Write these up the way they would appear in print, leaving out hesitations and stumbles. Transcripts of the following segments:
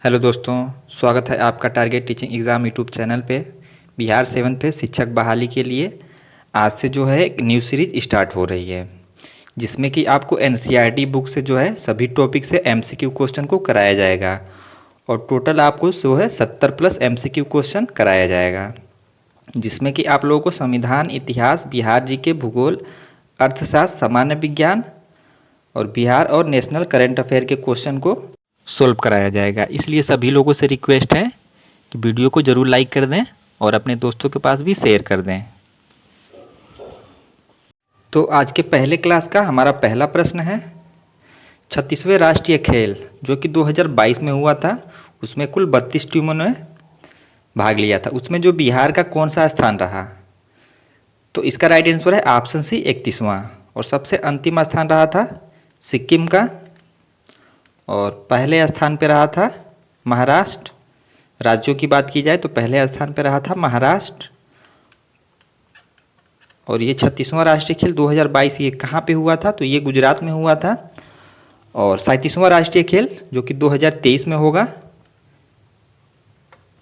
Hello दोस्तों, स्वागत है आपका target teaching exam YouTube channel पे। बिहार 7 पे शिक्षक बहाली के लिए आज से जो है एक न्यू सीरीज स्टार्ट हो रही है, जिसमें कि आपको एनसीईआरटी बुक से जो है सभी टॉपिक से एमसीक्यू क्वेश्चन को कराया जाएगा और टोटल आपको जो है 70 प्लस एमसीक्यू क्वेश्चन कराया जाएगा, जिसमें कि आप लोगों को संविधान, इतिहास, बिहार जीके, भूगोल, अर्थशास्त्र, सामान्य विज्ञान और बिहार और नेशनल करंट अफेयर के क्वेश्चन को सोल्व कराया जाएगा। इसलिए सभी लोगों से रिक्वेस्ट है कि वीडियो को ज़रूर लाइक कर दें और अपने दोस्तों के पास भी शेयर कर दें। तो आज के पहले क्लास का हमारा पहला प्रश्न है, 36वें राष्ट्रीय खेल जो कि 2022 में हुआ था, उसमें कुल 32 टीमों ने भाग लिया था। उसमें जो बिहार का कौन सा स्थान रहा? तो इसका राइट आंसर है ऑप्शन सी 31वां। और सबसे अंतिम स्थान रहा था सिक्किम का, और पहले स्थान पे रहा था महाराष्ट्र। राज्यों की बात की जाए तो पहले स्थान पे रहा था महाराष्ट्र। और ये 36वां राष्ट्रीय खेल 2022 ये कहाँ पे हुआ था? तो ये गुजरात में हुआ था। और 37वां राष्ट्रीय खेल जो कि 2023 में होगा,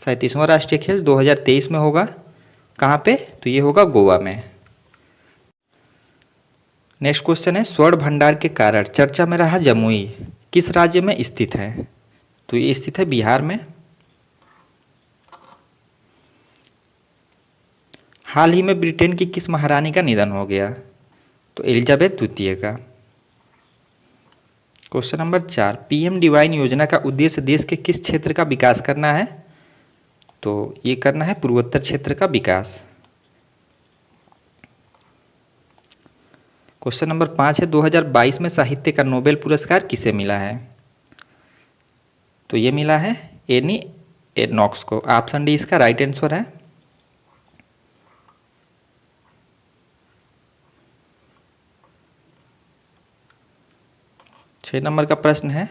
37वां राष्ट्रीय खेल 2023 में होगा। कहाँ पे? तो ये होगा गोवा में। नेक्स्ट क्वेश्चन है, स्वर्ण भंडार के कारण चर्चा में रहा जमुई किस राज्य में स्थित है? तो ये स्थित है बिहार में। हाल ही में ब्रिटेन की किस महारानी का निधन हो गया? तो एलिजाबेथ द्वितीय का। क्वेश्चन नंबर 4, पीएम डिवाइन योजना का उद्देश्य देश के किस क्षेत्र का विकास करना है? तो ये करना है पूर्वोत्तर क्षेत्र का विकास। क्वेश्चन नंबर 5 है, 2022 में साहित्य का नोबेल पुरस्कार किसे मिला है? तो ये मिला है एनी एनॉक्स को। ऑप्शन डी इसका राइट आंसर है। छः नंबर का प्रश्न है,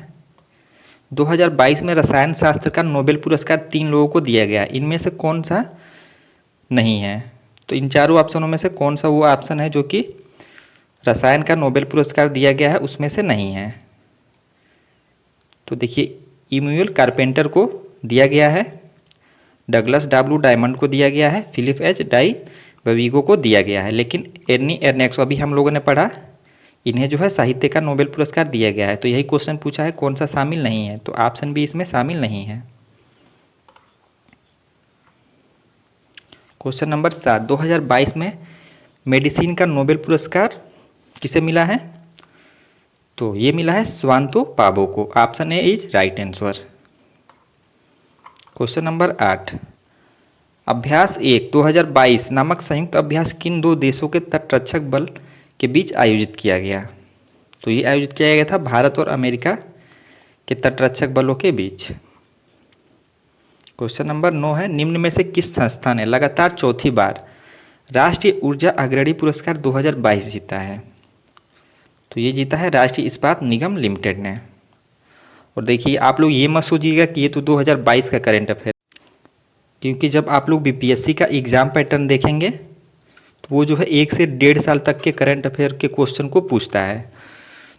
2022 में रसायन शास्त्र का नोबेल पुरस्कार 3 लोगों को दिया गया, इनमें से कौन सा नहीं है? तो इन चारों ऑप्शनों में से कौन सा वो ऑप्शन है जो कि रसायन का नोबेल पुरस्कार दिया गया है उसमें से नहीं है? तो देखिए, इमैनुअल कारपेंटर को दिया गया है, डगलस डब्ल्यू डायमंड को दिया गया है, फिलिप एच डाई बवीगो को दिया गया है, लेकिन एर्नी एर्नेक्स अभी हम लोगों ने पढ़ा, इन्हें जो है साहित्य का नोबेल पुरस्कार दिया गया है। तो यही क्वेश्चन पूछा है कौन सा शामिल नहीं है? तो ऑप्शन बी इसमें शामिल नहीं है। क्वेश्चन नंबर 7, 2022 में मेडिसिन का नोबेल पुरस्कार किसे मिला है? तो ये मिला है स्वांतो पाबो को। Option A is right answer. Question number 8, अभ्यास 1 2022 नामक संयुक्त अभ्यास किन दो देशों के तटरक्षक बल के बीच आयोजित किया गया? तो ये आयोजित किया गया था भारत और अमेरिका के तटरक्षक बलों के बीच। क्वेश्चन नंबर 9 है, निम्न में से किस संस्था ने लगातार चौथी बार राष्ट्रीय ऊर्जा अग्रणी पुरस्कार 2022 जीता है? तो ये जीता है राष्ट्रीय इस्पात निगम लिमिटेड ने। और देखिए, आप लोग ये मत सोचिएगा कि ये तो 2022 का करंट अफेयर, क्योंकि जब आप लोग बीपीएससी का एग्जाम पैटर्न देखेंगे तो वो जो है 1 से 1.5 साल तक के करंट अफेयर के क्वेश्चन को पूछता है।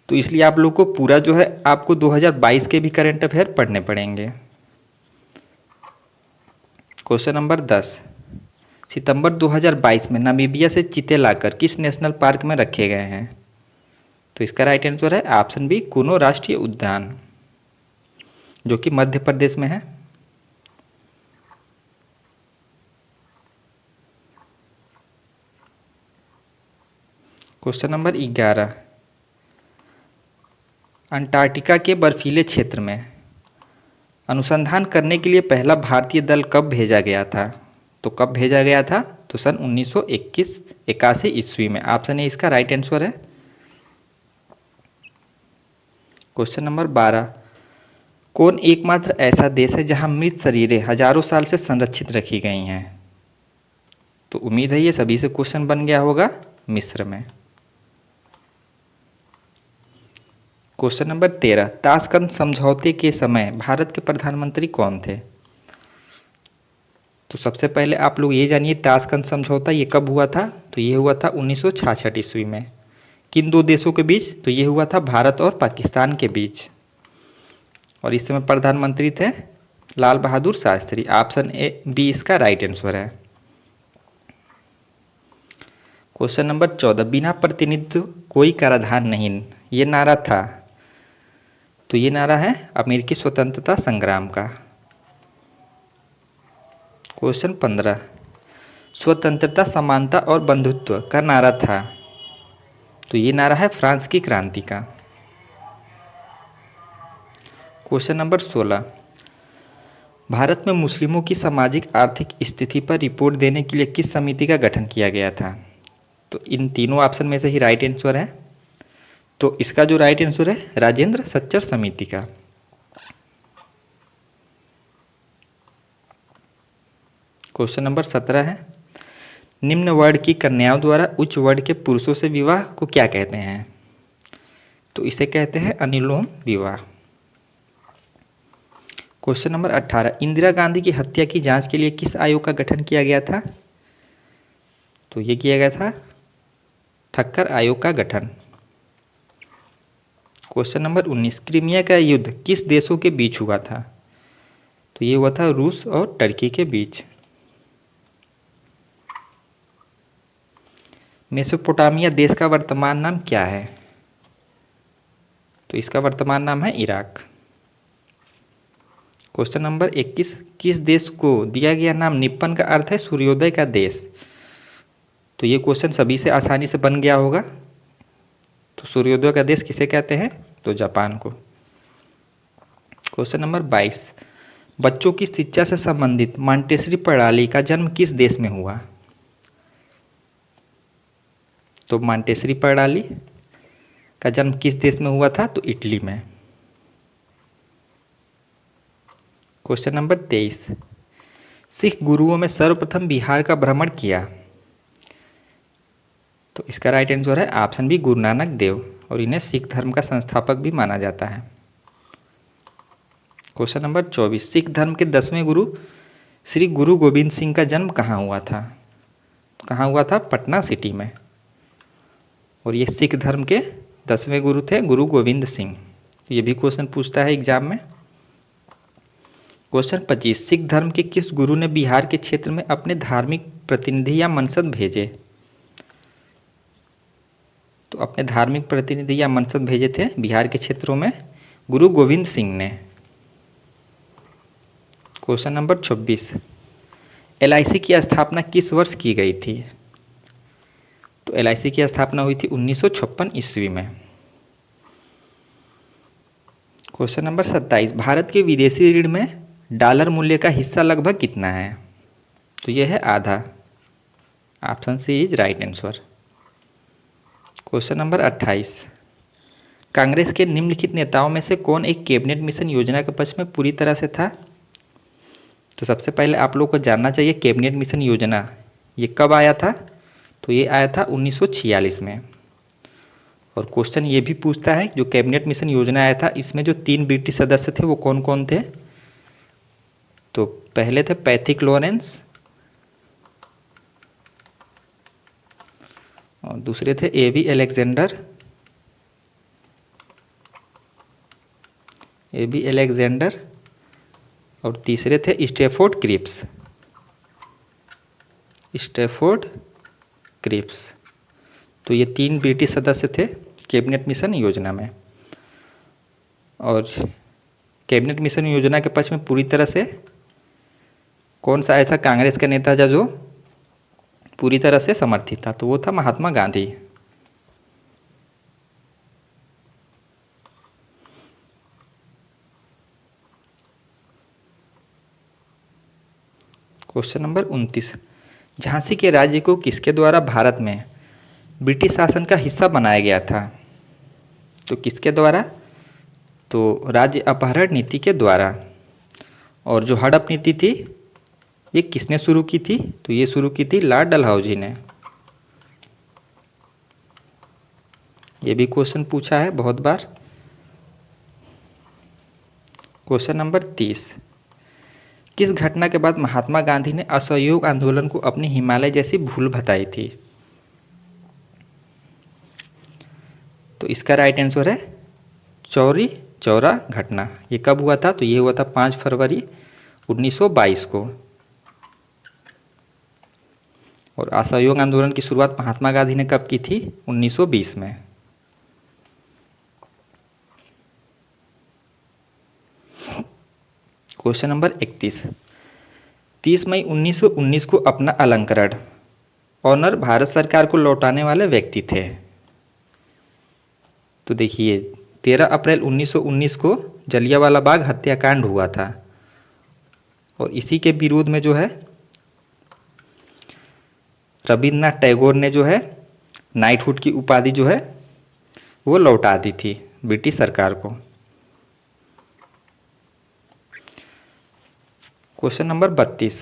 तो इसलिए आप लोग को पूरा जो है आपको 2022 के भी करंट अफेयर पढ़ने पड़ेंगे। क्वेश्चन नंबर 10, सितंबर 2022 में नामीबिया से चीते लाकर किस नेशनल पार्क में रखे गए हैं? तो इसका राइट आंसर है ऑप्शन बी कुनो राष्ट्रीय उद्यान, जो कि मध्य प्रदेश में है। क्वेश्चन नंबर 11, अंटार्कटिका के बर्फीले क्षेत्र में अनुसंधान करने के लिए पहला भारतीय दल कब भेजा गया था? तो कब भेजा गया था? तो सन 1981 ईस्वी में। ऑप्शन ए इसका राइट आंसर है। क्वेश्चन नंबर 12, कौन एकमात्र ऐसा देश है जहां मृत शरीरें हजारों साल से संरक्षित रखी गई हैं? तो उम्मीद है ये सभी से क्वेश्चन बन गया होगा, मिस्र में। क्वेश्चन नंबर 13, ताशकंद समझौते के समय भारत के प्रधानमंत्री कौन थे? तो सबसे पहले आप लोग ये जानिए, ताशकंद समझौता ये कब हुआ था? तो ये हुआ था 1966 ईस्वी में। किन दो देशों के बीच? तो ये हुआ था भारत और पाकिस्तान के बीच। और इस समय प्रधानमंत्री थे Lal Bahadur Shastri. Option A B इसका राइट आंसर है। क्वेश्चन नंबर 14, बिना प्रतिनिधित्व कोई कराधान नहीं, ये नारा था। तो ये नारा है अमेरिकी स्वतंत्रता संग्राम का। क्वेश्चन 15, स्वतंत्रता समानता और बंधुत्व का नारा था। तो ये नारा है फ्रांस की क्रांति का। क्वेश्चन नंबर 16, भारत में मुस्लिमों की सामाजिक आर्थिक स्थिति पर रिपोर्ट देने के लिए किस समिति का गठन किया गया था। तो इन तीनों ऑप्शन में से ही राइट आंसर है। तो इसका जो राइट आंसर है राजेंद्र सच्चर समिति का। क्वेश्चन नंबर 17 है, निम्न वर्ण की कन्याओं द्वारा उच्च वर्ण के पुरुषों से विवाह को क्या कहते हैं। तो इसे कहते हैं अनुलोम विवाह। क्वेश्चन नंबर 18, इंदिरा गांधी की हत्या की जांच के लिए किस आयोग का गठन किया गया था। तो ये किया गया था ठक्कर आयोग का गठन। क्वेश्चन नंबर 19, क्रीमिया का युद्ध किस देशों के बीच हुआ था। तो ये हुआ था रूस और टर्की के बीच। मेसोपोटामिया देश का वर्तमान नाम क्या है। तो इसका वर्तमान नाम है इराक। क्वेश्चन नंबर 21, किस देश को दिया गया नाम निप्पन का अर्थ है सूर्योदय का देश। तो ये क्वेश्चन सभी से आसानी से बन गया होगा। तो सूर्योदय का देश किसे कहते हैं। तो जापान को। क्वेश्चन नंबर 22, बच्चों की शिक्षा से संबंधित मॉन्टेसरी प्रणाली का जन्म किस देश में हुआ। तो मॉन्टेसरी प्रणाली का जन्म किस देश में हुआ था। तो इटली में। क्वेश्चन नंबर 23, सिख गुरुओं में सर्वप्रथम बिहार का भ्रमण किया। तो इसका राइट आंसर है ऑप्शन बी गुरु नानक देव, और इन्हें सिख धर्म का संस्थापक भी माना जाता है। क्वेश्चन नंबर 24, सिख धर्म के 10वें गुरु श्री गुरु गोविंद सिंह का जन्म कहाँ हुआ था। कहाँ हुआ था। पटना सिटी में। और ये सिख धर्म के 10वें गुरु थे गुरु गोविंद सिंह। ये भी क्वेश्चन पूछता है एग्जाम में। क्वेश्चन 25, सिख धर्म के किस गुरु ने बिहार के क्षेत्र में अपने धार्मिक प्रतिनिधि या मनसद भेजे। तो अपने धार्मिक प्रतिनिधि या मनसद भेजे थे बिहार के क्षेत्रों में गुरु गोविंद सिंह ने। क्वेश्चन नंबर 26, LIC की स्थापना किस वर्ष की गई थी। तो LIC की स्थापना हुई थी 1956 ईस्वी में। क्वेश्चन नंबर 27, भारत के विदेशी ऋण में डॉलर मूल्य का हिस्सा लगभग कितना है। तो यह है आधा। Option C is right answer. Question number 28, Congress के निम्नलिखित नेताओं में से कौन एक कैबिनेट मिशन योजना के पक्ष में पूरी तरह से था। तो सबसे पहले आप लोग को जानना चाहिए कैबिनेट मिशन योजना ये कब आया था। तो ये आया था 1946 में। और क्वेश्चन ये भी पूछता है जो कैबिनेट मिशन योजना आया था इसमें जो 3 ब्रिटिश सदस्य थे वो कौन कौन थे। तो पहले थे पैथिक लॉरेंस, और दूसरे थे एबी अलेक्जेंडर, और तीसरे थे स्टेफोर्ड क्रिप्स। तो ये 3 ब्रिटिश सदस्य थे कैबिनेट मिशन योजना में। और कैबिनेट मिशन योजना के पक्ष में पूरी तरह से कौन सा ऐसा कांग्रेस का नेता था जो पूरी तरह से समर्थित था। तो वो था महात्मा गांधी। क्वेश्चन नंबर 29, झांसी के राज्य को किसके द्वारा भारत में ब्रिटिश शासन का हिस्सा बनाया गया था। तो किसके द्वारा। तो राज्य अपहरण नीति के द्वारा। और जो हड़प नीति थी ये किसने शुरू की थी। तो ये शुरू की थी लॉर्ड डलहौजी ने। ये भी क्वेश्चन पूछा है बहुत बार। क्वेश्चन नंबर 30, किस घटना के बाद महात्मा गांधी ने असहयोग आंदोलन को अपनी हिमालय जैसी भूल बताई थी। तो इसका राइट आंसर है चौरी चौरा घटना। ये कब हुआ था। तो ये हुआ था 5 फरवरी 1922 को। और असहयोग आंदोलन की शुरुआत महात्मा गांधी ने कब की थी? 1920 में। क्वेश्चन नंबर 31, 30 मई 1919 को अपना अलंकरण ऑनर भारत सरकार को लौटाने वाले व्यक्ति थे। तो देखिए 13 अप्रैल 1919 को जलियांवाला बाग हत्याकांड हुआ था और इसी के विरोध में जो है रविन्द्रनाथ टैगोर ने जो है नाइटहुड की उपाधि जो है वो लौटा दी थी ब्रिटिश सरकार को। क्वेश्चन नंबर 32,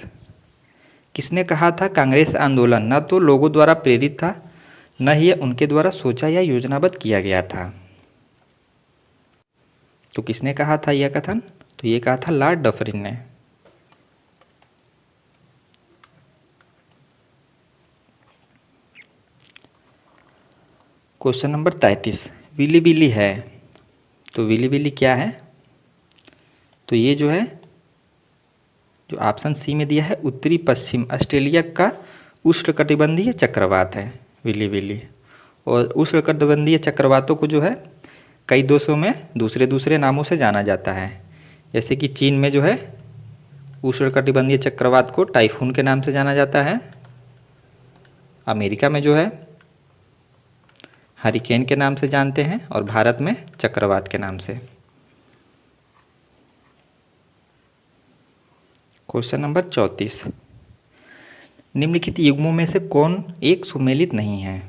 किसने कहा था कांग्रेस आंदोलन न तो लोगों द्वारा प्रेरित था न ही यह उनके द्वारा सोचा या योजनाबद्ध किया गया था? तो किसने कहा था यह कथन? तो ये कहा था लॉर्ड डफरिन ने। क्वेश्चन नंबर 33, विली विली है। तो विली विली क्या है? तो ये जो है जो ऑप्शन सी में दिया है उत्तरी पश्चिम ऑस्ट्रेलिया का उष्णकटिबंधीय चक्रवात है विली विली। और उष्णकटिबंधीय चक्रवातों को जो है कई देशों में दूसरे दूसरे नामों से जाना जाता है। जैसे कि चीन में जो है उष्णकटिबंधीय चक्रवात को टाइफून के नाम से जाना जाता है। अमेरिका में जो है हरिकेन के नाम से जानते हैं और भारत में चक्रवात के नाम से। क्वेश्चन नंबर 34, निम्नलिखित युग्मों में से कौन एक सुमेलित नहीं है?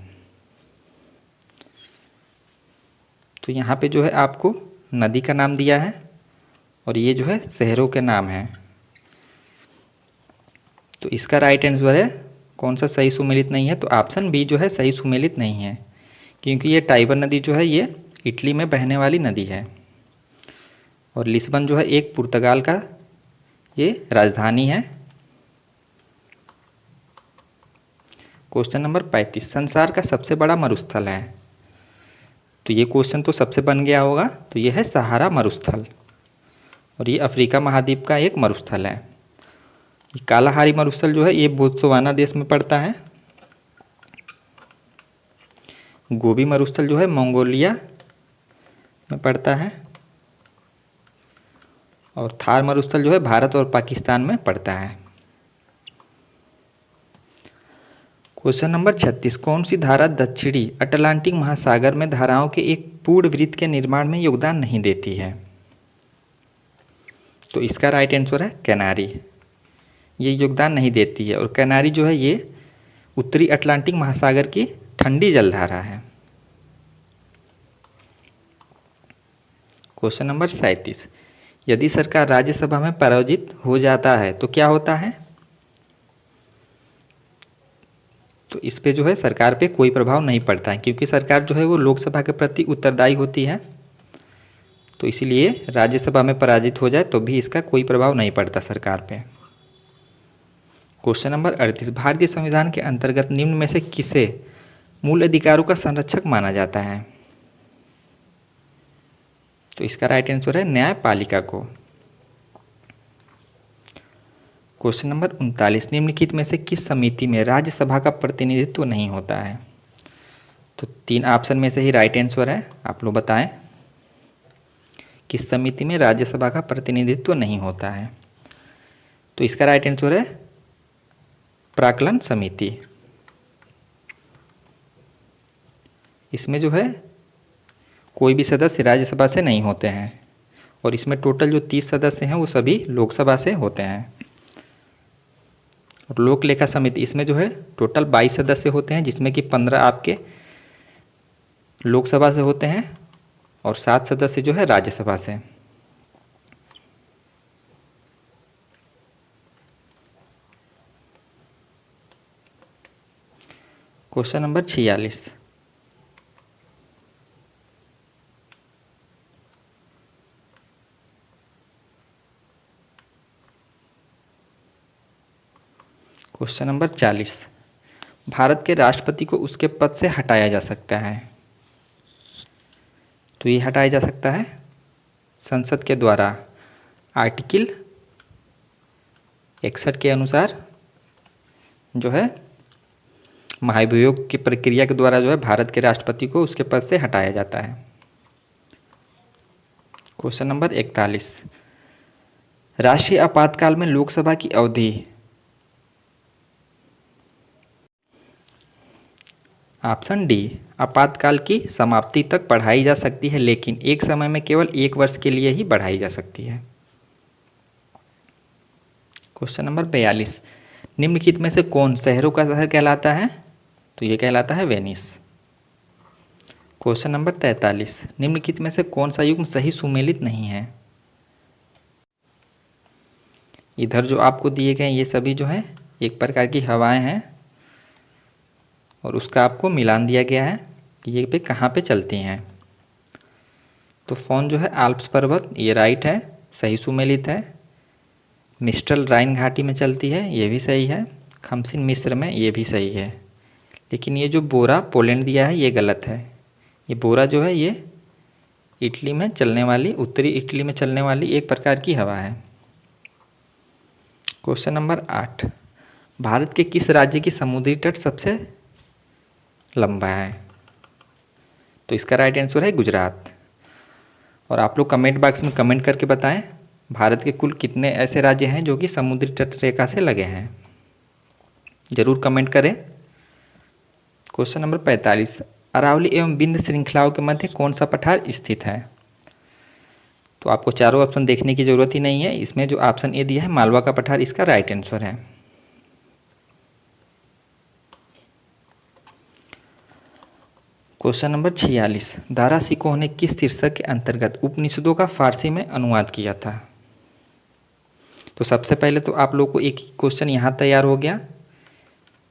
तो यहाँ पे जो है आपको नदी का नाम दिया है और ये जो है शहरों के नाम हैं। तो इसका राइट आंसर है कौन सा सही सुमेलित नहीं है? तो ऑप्शन बी जो है सही सुमेलित नहीं है, क्योंकि ये टाइबर नदी जो है ये इटली में बहने वाली नदी है और लिस्बन जो है एक पुर्तगाल का ये राजधानी है। क्वेश्चन नंबर 35, संसार का सबसे बड़ा मरुस्थल है। तो ये क्वेश्चन तो सबसे बन गया होगा। तो ये है सहारा मरुस्थल और ये अफ्रीका महाद्वीप का एक मरुस्थल है। ये कालाहारी मरुस्थल जो है ये बोत्सवाना देश में पड़ता है। गोबी मरुस्थल जो है मंगोलिया में पड़ता है और थार मरुस्थल जो है भारत और पाकिस्तान में पड़ता है। क्वेश्चन नंबर 36, कौन सी धारा दक्षिणी अटलांटिक महासागर में धाराओं के एक पूर्ण वृत्त के निर्माण में योगदान नहीं देती है? तो इसका राइट आंसर है कैनारी। ये योगदान नहीं देती है और कैनारी जो है ये उत्तरी अटलांटिक महासागर की ठंडी जलधारा है। क्वेश्चन नंबर 37, यदि सरकार राज्यसभा में पराजित हो जाता है तो क्या होता है? तो इस पे जो है सरकार पे कोई प्रभाव नहीं पड़ता है, क्योंकि सरकार जो है वो लोकसभा के प्रति उत्तरदायी होती है। तो इसीलिए राज्यसभा में पराजित हो जाए तो भी इसका कोई प्रभाव नहीं पड़ता सरकार पे। क्वेश्चन नंबर 38, भारतीय संविधान के अंतर्गत निम्न में से किसे मूल अधिकारों का संरक्षक माना जाता है? तो इसका राइट आंसर है न्यायपालिका को। क्वेश्चन नंबर 39, निम्नलिखित में से किस समिति में राज्यसभा का प्रतिनिधित्व नहीं होता है? तो 3 ऑप्शन में से ही राइट आंसर है, आप लोग बताएं किस समिति में राज्यसभा का प्रतिनिधित्व नहीं होता है? तो इसका राइट आंसर है प्राक्कलन समिति। इसमें जो है कोई भी सदस्य राज्यसभा से नहीं होते हैं और इसमें टोटल जो 30 सदस्य हैं वो सभी लोकसभा से होते हैं। और लोक लेखा समिति इसमें जो है टोटल 22 सदस्य होते हैं, जिसमें कि 15 आपके लोकसभा से होते हैं और 7 सदस्य जो है राज्यसभा से। Question number 46, question number 40, Bharat के राष्ट्रपति को उसके पद से हटाया जा सकता है। तो ये हटाया जा सकता है संसद के द्वारा आर्टिकल 61 के अनुसार जो है महाभियोग की प्रक्रिया के द्वारा जो है भारत के राष्ट्रपति को उसके पद से हटाया जाता है। क्वेश्चन नंबर 41, राष्ट्रीय आपातकाल में लोकसभा की अवधि। ऑप्शन डी, आपातकाल की समाप्ति तक बढ़ाई जा सकती है, लेकिन एक समय में केवल 1 वर्ष के लिए ही बढ़ाई जा सकती है। क्वेश्चन नंबर 42, निम्नलिखित में से कौन शहरों का शहर कहलाता है? तो ये कहलाता है वेनिस। क्वेश्चन नंबर 43, निम्नलिखित में से कौन सा युग्म सही सुमेलित नहीं है? इधर जो आपको दिए गए ये सभी जो है एक प्रकार की हवाएं हैं और उसका आपको मिलान दिया गया है कि ये पे कहाँ पे चलती हैं। तो फोन जो है आल्प्स पर्वत, ये राइट है, सही सुमेलित है। मिस्टल राइन घाटी में चलती है, ये भी सही है। खमसिन मिस्र में, ये भी सही है। लेकिन ये जो बोरा पोलैंड दिया है ये गलत है। ये बोरा जो है ये इटली में चलने वाली, उत्तरी इटली में चलने वाली एक प्रकार की हवा है। क्वेश्चन नंबर 8, भारत के किस राज्य की समुद्री तट सबसे लंबा है? तो इसका राइट आंसर है गुजरात। और आप लोग कमेंट बॉक्स में कमेंट करके बताएं भारत के कुल कितने ऐसे राज्य हैं जो कि समुद्री तट रेखा से लगे हैं, जरूर कमेंट करें। क्वेश्चन नंबर 45, अरावली एवं विंध्य श्रृंखलाओं के मध्य कौन सा पठार स्थित है? तो आपको चारों ऑप्शन देखने की जरूरत ही नहीं है, इसमें जो ऑप्शन ए दिया है मालवा का पठार इसका राइट आंसर है। क्वेश्चन नंबर 46, दारा सिकोह ने किस शीर्षक के अंतर्गत उपनिषदों का फारसी में अनुवाद किया था? तो सबसे पहले तो आप लोग को एक क्वेश्चन यहाँ तैयार हो गया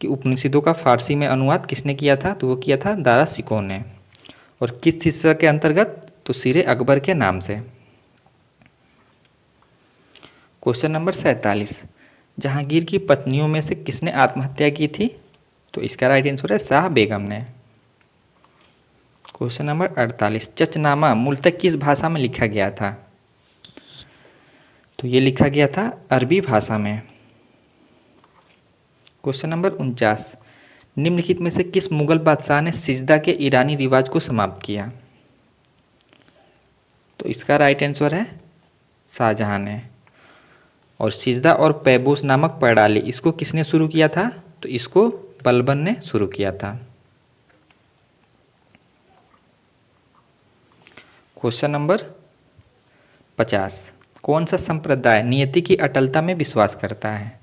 कि उपनिषदों का फारसी में अनुवाद किसने किया था? तो वो किया था दारा सिकोह ने। और किस शीर्षक के अंतर्गत? तो सिरे अकबर के नाम से। क्वेश्चन नंबर 47, जहांगीर की पत्नियों में से किसने आत्महत्या की थी? तो इसका राइट आंसर है शाह बेगम ने। क्वेश्चन नंबर 48, चचनामा मूलतः किस भाषा में लिखा गया था? तो ये लिखा गया था अरबी भाषा में। क्वेश्चन नंबर 49, निम्नलिखित में से किस मुगल बादशाह ने सिजदा के ईरानी रिवाज को समाप्त किया? तो इसका राइट आंसर है शाहजहां ने। और सिजदा और पैबोस नामक प्रणाली इसको किसने शुरू किया था? तो इसको बलबन ने शुरू किया था। क्वेश्चन नंबर 50, कौन सा संप्रदाय नियति की अटलता में विश्वास करता है?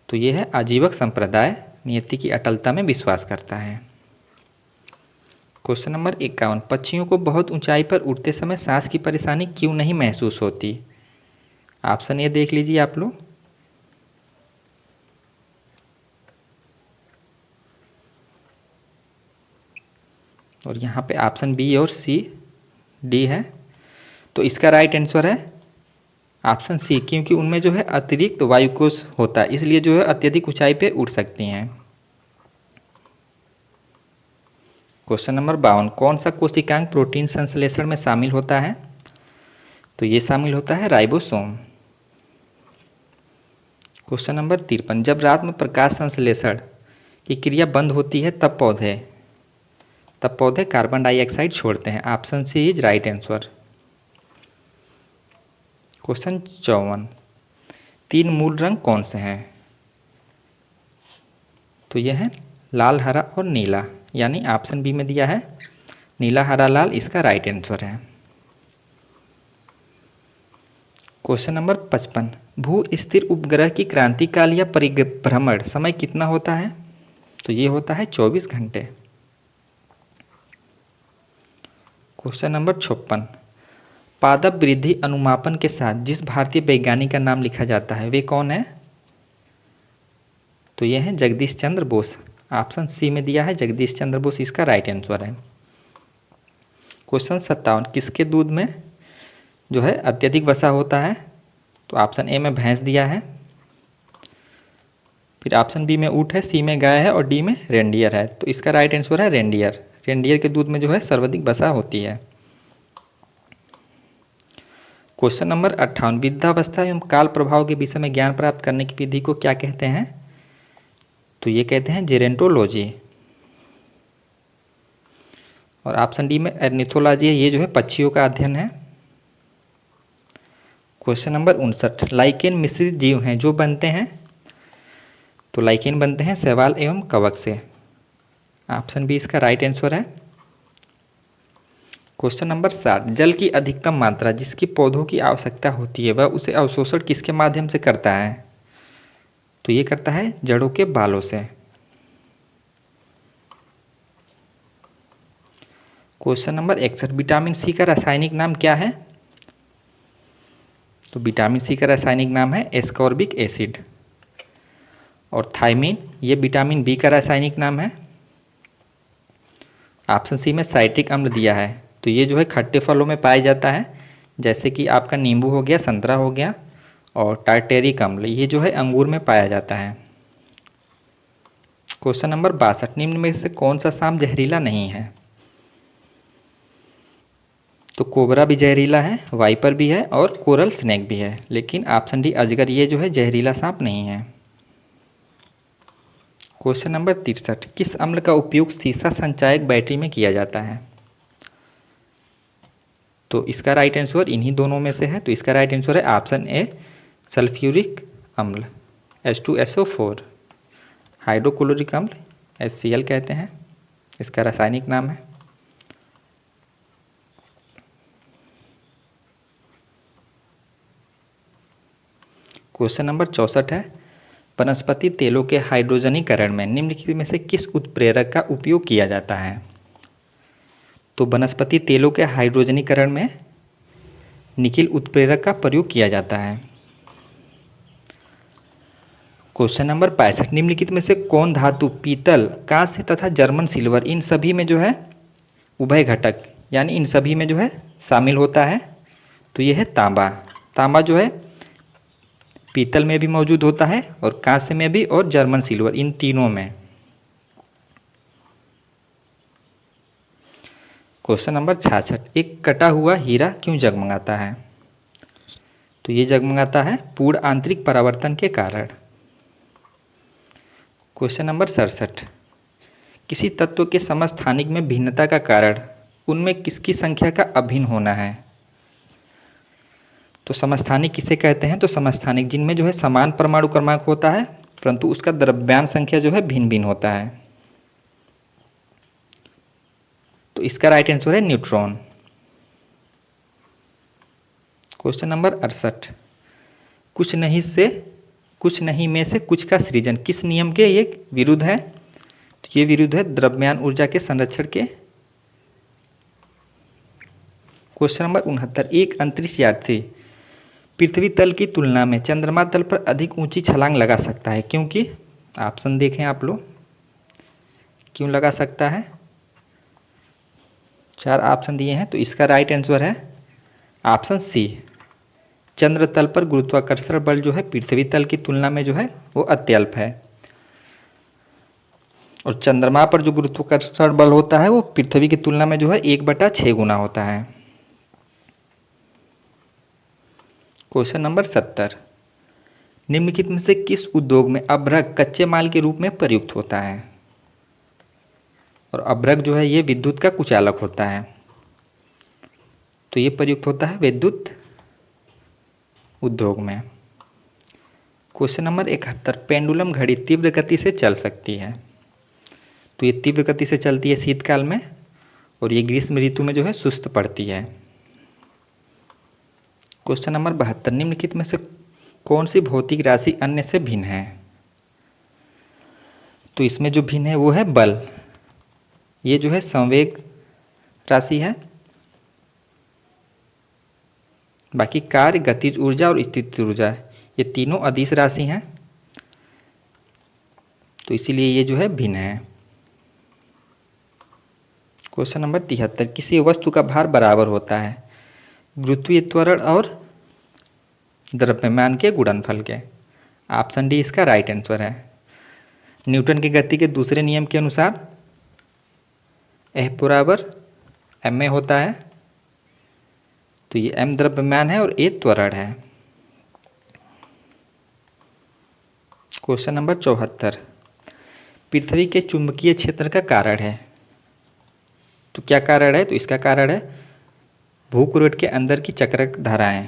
तो यह है आजीवक संप्रदाय, नियति की अटलता में विश्वास करता है। क्वेश्चन नंबर 51, पक्षियों को बहुत ऊंचाई पर उड़ते समय सांस की परेशानी क्यों नहीं महसूस होती? ऑप्शन ए देख लीजिए आप लोग। और यहाँ पे ऑप्शन बी और सी डी है। तो इसका राइट आंसर है ऑप्शन सी, क्योंकि उनमें जो है अतिरिक्त वायुकोश होता है, इसलिए जो है अत्यधिक ऊंचाई पे उड़ सकती हैं। क्वेश्चन नंबर 52, कौन सा कोशिकांग प्रोटीन संश्लेषण में शामिल होता है? तो ये शामिल होता है राइबोसोम। क्वेश्चन नंबर 53, जब रात में प्रकाश संश्लेषण की क्रिया बंद होती है तब पौधे कार्बन डाइऑक्साइड छोड़ते हैं। Option C is right answer. Question 54, 3 मूल रंग कौन से हैं? तो यह है लाल, हरा और नीला, यानी ऑप्शन बी में दिया है नीला, हरा, लाल, इसका राइट आंसर है। क्वेश्चन नंबर 55, भू स्थिर उपग्रह की क्रांतिकाल या परिभ्रमण समय कितना होता है? तो ये होता है 24 घंटे। क्वेश्चन नंबर 56, पादप वृद्धि अनुमापन के साथ जिस भारतीय वैज्ञानिक का नाम लिखा जाता है वे कौन है? तो ये है जगदीश चंद्र बोस। ऑप्शन सी में दिया है जगदीश चंद्र बोस, इसका राइट आंसर है। क्वेश्चन 57, किसके दूध में जो है अत्यधिक वसा होता है? तो ऑप्शन ए में भैंस दिया है, फिर ऑप्शन बी में ऊँट है, सी में गाय है और डी में रेंडियर है। तो इसका राइट आंसर है रेंडियर। रेंडियर के दूध में जो है सर्वाधिक वसा होती है। क्वेश्चन नंबर 58, वृद्धावस्था एवं काल प्रभाव के विषय में ज्ञान प्राप्त करने की विधि को क्या कहते हैं? तो ये कहते हैं जेरेंटोलॉजी। और ऑप्शन डी में एर्निथोलॉजी है, ये जो है पक्षियों का अध्ययन है। क्वेश्चन नंबर 59, लाइकेन मिश्रित जीव हैं जो बनते हैं? तो लाइकेन बनते हैं शैवाल एवं कवक से। ऑप्शन बी इसका राइट आंसर है। क्वेश्चन नंबर 60, जल की अधिकतम मात्रा जिसकी पौधों की आवश्यकता होती है वह उसे अवशोषण किसके माध्यम से करता है? तो ये करता है जड़ों के बालों से। क्वेश्चन नंबर 61, विटामिन सी का रासायनिक नाम क्या है? तो विटामिन सी का रासायनिक नाम है एस्कॉर्बिक एसिड। और थायमीन, ये विटामिन बी का रासायनिक नाम है। ऑप्शन सी में साइट्रिक अम्ल दिया है। तो ये जो है खट्टे फलों में पाया जाता है, जैसे कि आपका नींबू हो गया, संतरा हो गया। और टार्टेरिक अम्ल ये जो है अंगूर में पाया जाता है। क्वेश्चन नंबर 62, निम्न में से कौन सा सांप जहरीला नहीं है? तो कोबरा भी जहरीला है, वाइपर भी है और कोरल स्नेक भी है, लेकिन ऑप्शन डी अजगर ये जो है जहरीला सांप नहीं है। क्वेश्चन नंबर 63, किस अम्ल का उपयोग सीसा संचायक बैटरी में किया जाता है? तो इसका राइट आंसर इन्हीं दोनों में से है। तो इसका राइट आंसर है ऑप्शन ए सल्फ्यूरिक अम्ल H2SO4। हाइड्रोक्लोरिक अम्ल HCl कहते हैं, इसका रासायनिक नाम है। क्वेश्चन नंबर 64 है, वनस्पति तेलों के हाइड्रोजनीकरण में निम्नलिखित में से किस उत्प्रेरक का उपयोग किया जाता है? तो वनस्पति तेलों के हाइड्रोजनीकरण में निकिल उत्प्रेरक का प्रयोग किया जाता है। क्वेश्चन नंबर 65, निम्नलिखित में से कौन धातु पीतल, कांस्य तथा जर्मन सिल्वर इन सभी में जो है उभय घटक यानी इन सभी में जो है शामिल होता है? तो ये है तांबा। तांबा जो है पीतल में भी मौजूद होता है और कांस्य में भी और जर्मन सिल्वर इन तीनों में। क्वेश्चन नंबर 66, एक कटा हुआ हीरा क्यों जगमगाता है? तो ये जगमगाता है पूर्ण आंतरिक परावर्तन के कारण। क्वेश्चन नंबर 67, किसी तत्व के समस्थानिक में भिन्नता का कारण उनमें किसकी संख्या का अभिन्न होना है? तो समस्थानिक किसे कहते हैं? तो समस्थानिक जिनमें जो है समान परमाणु क्रमांक होता है परंतु उसका द्रव्यांश संख्या जो है भिन्न भिन्न होता है। तो इसका राइट आंसर है न्यूट्रॉन। क्वेश्चन नंबर 68, कुछ नहीं में से कुछ का सृजन किस नियम के ये विरुद्ध है? तो ये विरुद्ध है द्रव्यमान ऊर्जा के संरक्षण के। क्वेश्चन नंबर 69, एक अंतरिक्ष यात्री पृथ्वी तल की तुलना में चंद्रमा तल पर अधिक ऊंची छलांग लगा सकता है क्योंकि? ऑप्शन देखें आप लोग, क्यों लगा सकता है? 4 ऑप्शन दिए हैं। तो इसका राइट आंसर है ऑप्शन सी, चंद्र तल पर गुरुत्वाकर्षण बल जो है पृथ्वी तल की तुलना में जो है वो अत्यल्प है और चंद्रमा पर जो गुरुत्वाकर्षण बल होता है वो पृथ्वी की तुलना में जो है 1/6 गुना होता है। क्वेश्चन नंबर 70, निम्नलिखित में से किस उद्योग में अभ्रक कच्चे माल के रूप में प्रयुक्त होता है? और अभ्रक जो है ये विद्युत का कुचालक होता है। तो ये प्रयुक्त होता है विद्युत उद्योग में। क्वेश्चन नंबर 71, पेंडुलम घड़ी तीव्र गति से चल सकती है। तो ये तीव्र गति से चलती है शीतकाल में और ये ग्रीष्म ऋतु में जो है सुस्त पड़ती है। क्वेश्चन नंबर 72, निम्नलिखित में से कौन सी भौतिक राशि अन्य से भिन्न है? तो इसमें जो भिन्न है वो है बल। ये जो है संवेग राशि है। बाकी कार्य, गतिज ऊर्जा और स्थितिज ऊर्जा ये तीनों अदिश राशि हैं, तो इसीलिए ये जो है भिन्न है। क्वेश्चन नंबर 73, किसी वस्तु का भार बराबर होता है गुरुत्वीय त्वरण और द्रव्यमान के गुणनफल के। ऑप्शन डी इसका राइट आंसर है। न्यूटन की गति के दूसरे नियम के अनुसार F बराबर ma होता है। तो ये m द्रव्यमान है और a त्वरण है। क्वेश्चन नंबर 74, पृथ्वी के चुंबकीय क्षेत्र का कारण है। तो क्या कारण है? तो इसका कारण है भूकुरेट के अंदर की चक्र धाराएं।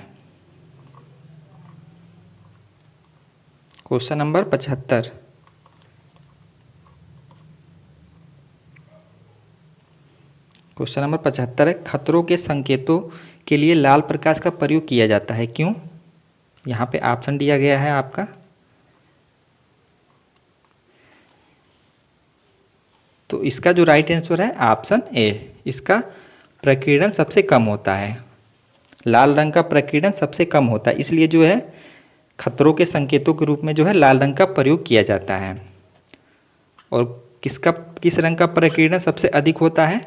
क्वेश्चन नंबर 75, क्वेश्चन नंबर 75 है, खतरों के संकेतों के लिए लाल प्रकाश का प्रयोग किया जाता है, क्यों? यहाँ पे ऑप्शन दिया गया है आपका। तो इसका जो राइट आंसर है ऑप्शन ए, इसका प्रकीर्णन सबसे कम होता है। लाल रंग का प्रकीर्णन सबसे कम होता है, इसलिए जो है खतरों के संकेतों के रूप में जो है लाल रंग का प्रयोग किया जाता है। और किस रंग का प्रकीर्णन सबसे अधिक होता है?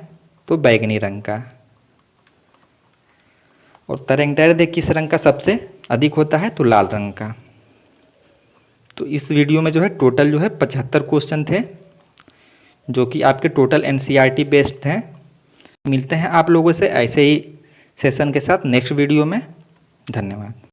तो बैगनी रंग का। और तरंगदैर्ध्य किस रंग का सबसे अधिक होता है? तो लाल रंग का। तो इस वीडियो में जो है टोटल जो है 75 क्वेश्चन थे, जो कि आपके टोटल एनसीईआरटी बेस्ड हैं। मिलते हैं आप लोगों से ऐसे ही सेशन के साथ नेक्स्ट वीडियो में। धन्यवाद।